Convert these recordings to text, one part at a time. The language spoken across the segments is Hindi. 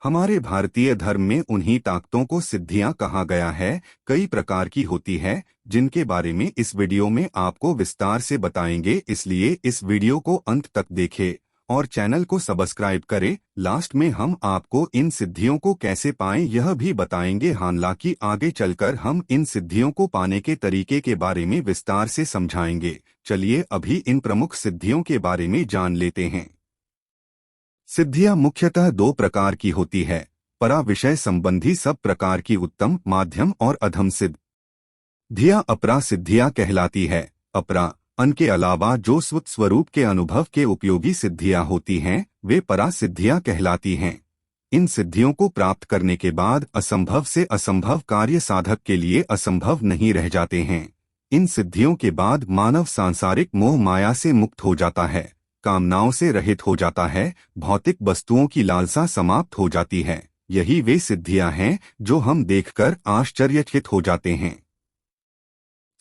हमारे भारतीय धर्म में उन्हीं ताकतों को सिद्धियां कहा गया है। कई प्रकार की होती है जिनके बारे में इस वीडियो में आपको विस्तार से बताएंगे, इसलिए इस वीडियो को अंत तक देखें और चैनल को सब्सक्राइब करें। लास्ट में हम आपको इन सिद्धियों को कैसे पाएं यह भी बताएंगे। हालांकि आगे चलकर हम इन सिद्धियों को पाने के तरीके के बारे में विस्तार से समझाएंगे। चलिए अभी इन प्रमुख सिद्धियों के बारे में जान लेते हैं। सिद्धियां मुख्यतः दो प्रकार की होती है। परा विषय संबंधी सब प्रकार की उत्तम, माध्यम और अधम सिद्धियां अपरा सिद्धियां कहलाती है। अपरा अन के अलावा जो स्वरूप के अनुभव के उपयोगी सिद्धियां होती हैं वे परा सिद्धियां कहलाती हैं। इन सिद्धियों को प्राप्त करने के बाद असंभव से असंभव कार्य साधक के लिए असंभव नहीं रह जाते हैं। इन सिद्धियों के बाद मानव सांसारिक मोह माया से मुक्त हो जाता है, कामनाओं से रहित हो जाता है, भौतिक वस्तुओं की लालसा समाप्त हो जाती है। यही वे सिद्धियां हैं जो हम देखकर आश्चर्यचकित हो जाते हैं।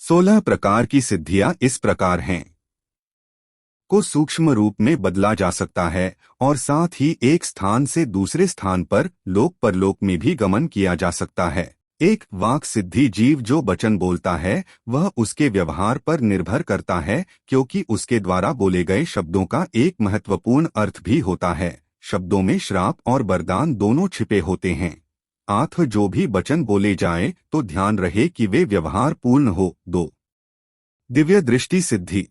16 प्रकार की सिद्धियां इस प्रकार हैं। को सूक्ष्म रूप में बदला जा सकता है और साथ ही एक स्थान से दूसरे स्थान पर लोक परलोक में भी गमन किया जा सकता है। एक वाक सिद्धि, जीव जो वचन बोलता है वह उसके व्यवहार पर निर्भर करता है, क्योंकि उसके द्वारा बोले गए शब्दों का एक महत्वपूर्ण अर्थ भी होता है। शब्दों में श्राप और वरदान दोनों छिपे होते हैं। आठ जो भी वचन बोले जाए तो ध्यान रहे कि वे व्यवहार पूर्ण हो। 2 दिव्य दृष्टि सिद्धि।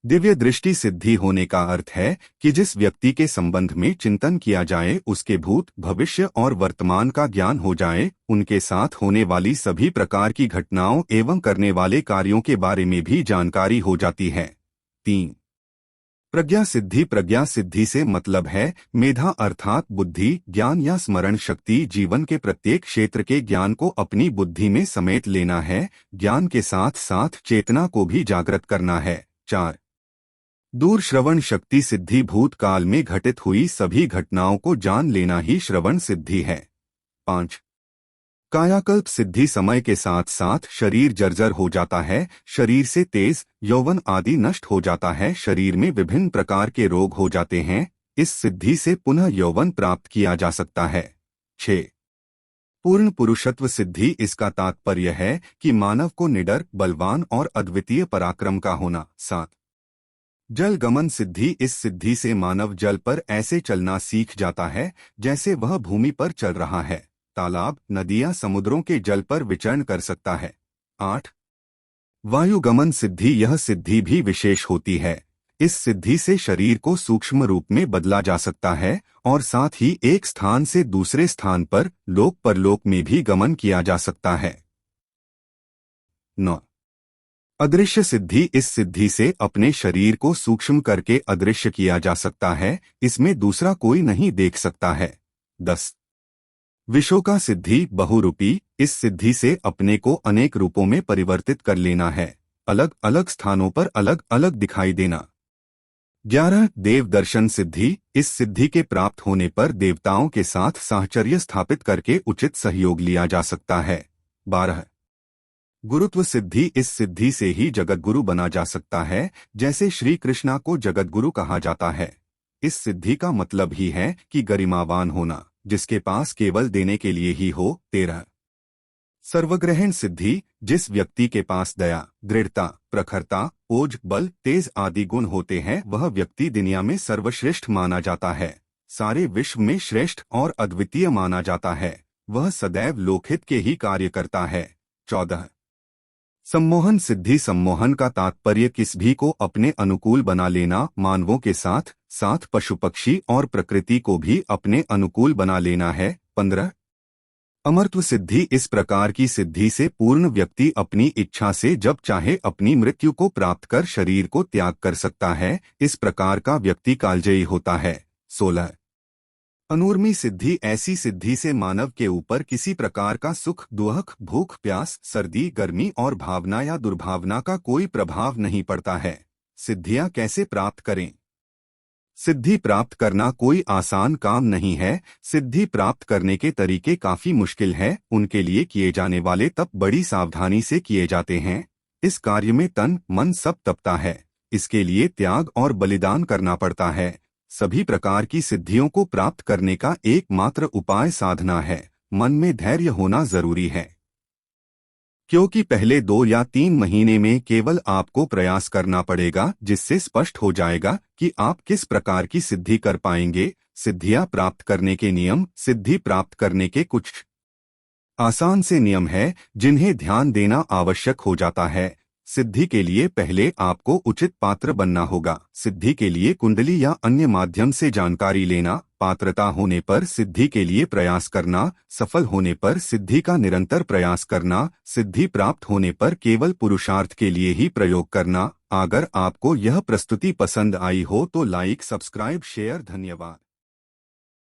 दिव्य दृष्टि सिद्धि होने का अर्थ है कि जिस व्यक्ति के संबंध में चिंतन किया जाए उसके भूत, भविष्य और वर्तमान का ज्ञान हो जाए, उनके साथ होने वाली सभी प्रकार की घटनाओं एवं करने वाले कार्यों के बारे में भी जानकारी हो जाती है। 3 प्रज्ञा सिद्धि। प्रज्ञा सिद्धि से मतलब है मेधा अर्थात बुद्धि, ज्ञान या स्मरण शक्ति। जीवन के प्रत्येक क्षेत्र के ज्ञान को अपनी बुद्धि में समेट लेना है। ज्ञान के साथ साथ चेतना को भी जागृत करना है। 4 दूर श्रवण शक्ति सिद्धि। भूतकाल में घटित हुई सभी घटनाओं को जान लेना ही श्रवण सिद्धि है। 5 कायाकल्प सिद्धि। समय के साथ साथ शरीर जर्जर हो जाता है, शरीर से तेज, यौवन आदि नष्ट हो जाता है, शरीर में विभिन्न प्रकार के रोग हो जाते हैं। इस सिद्धि से पुनः यौवन प्राप्त किया जा सकता है। 6 पूर्ण पुरुषत्व सिद्धि। इसका तात्पर्य है कि मानव को निडर, बलवान और अद्वितीय पराक्रम का होना। 7 जल गमन सिद्धि। इस सिद्धि से मानव जल पर ऐसे चलना सीख जाता है जैसे वह भूमि पर चल रहा है। तालाब, नदियां, समुद्रों के जल पर विचरण कर सकता है। 8 वायु गमन सिद्धि। यह सिद्धि भी विशेष होती है। इस सिद्धि से शरीर को सूक्ष्म रूप में बदला जा सकता है और साथ ही एक स्थान से दूसरे स्थान पर लोक परलोक में भी गमन किया जा सकता है। 9 अदृश्य सिद्धि। इस सिद्धि से अपने शरीर को सूक्ष्म करके अदृश्य किया जा सकता है, इसमें दूसरा कोई नहीं देख सकता है। 10 विशोका सिद्धि। बहुरूपी। इस सिद्धि से अपने को अनेक रूपों में परिवर्तित कर लेना है, अलग अलग स्थानों पर अलग अलग दिखाई देना। 11 देव दर्शन सिद्धि। इस सिद्धि के प्राप्त होने पर देवताओं के साथ साहचर्य स्थापित करके उचित सहयोग लिया जा सकता है। 12 गुरुत्व सिद्धि। इस सिद्धि से ही जगतगुरु बना जा सकता है, जैसे श्री कृष्णा को जगतगुरु कहा जाता है। इस सिद्धि का मतलब ही है कि गरिमावान होना, जिसके पास केवल देने के लिए ही हो। 13 सर्वग्रहण सिद्धि। जिस व्यक्ति के पास दया, दृढ़ता, प्रखरता, ओज, बल, तेज आदि गुण होते हैं वह व्यक्ति दुनिया में सर्वश्रेष्ठ माना जाता है, सारे विश्व में श्रेष्ठ और अद्वितीय माना जाता है। वह सदैव लोकहित के ही कार्य करता है। 14 सम्मोहन सिद्धि। सम्मोहन का तात्पर्य किस भी को अपने अनुकूल बना लेना, मानवों के साथ साथ पशु पक्षी और प्रकृति को भी अपने अनुकूल बना लेना है। 15 अमरत्व सिद्धि। इस प्रकार की सिद्धि से पूर्ण व्यक्ति अपनी इच्छा से जब चाहे अपनी मृत्यु को प्राप्त कर शरीर को त्याग कर सकता है। इस प्रकार का व्यक्ति कालजयी होता है। 16 अनूर्मी सिद्धि। ऐसी सिद्धि से मानव के ऊपर किसी प्रकार का सुख, दुख, भूख, प्यास, सर्दी, गर्मी और भावना या दुर्भावना का कोई प्रभाव नहीं पड़ता है। सिद्धियां कैसे प्राप्त करें? सिद्धि प्राप्त करना कोई आसान काम नहीं है। सिद्धि प्राप्त करने के तरीके काफी मुश्किल है। उनके लिए किए जाने वाले तप बड़ी सावधानी से किए जाते हैं। इस कार्य में तन मन सब तपता है। इसके लिए त्याग और बलिदान करना पड़ता है। सभी प्रकार की सिद्धियों को प्राप्त करने का एकमात्र उपाय साधना है। मन में धैर्य होना जरूरी है, क्योंकि पहले 2 या 3 महीने में केवल आपको प्रयास करना पड़ेगा, जिससे स्पष्ट हो जाएगा कि आप किस प्रकार की सिद्धि कर पाएंगे। सिद्धियां प्राप्त करने के नियम। सिद्धि प्राप्त करने के कुछ आसान से नियम है जिन्हें ध्यान देना आवश्यक हो जाता है। सिद्धि के लिए पहले आपको उचित पात्र बनना होगा। सिद्धि के लिए कुंडली या अन्य माध्यम से जानकारी लेना। पात्रता होने पर सिद्धि के लिए प्रयास करना। सफल होने पर सिद्धि का निरंतर प्रयास करना। सिद्धि प्राप्त होने पर केवल पुरुषार्थ के लिए ही प्रयोग करना। अगर आपको यह प्रस्तुति पसंद आई हो तो लाइक, सब्सक्राइब, शेयर। धन्यवाद।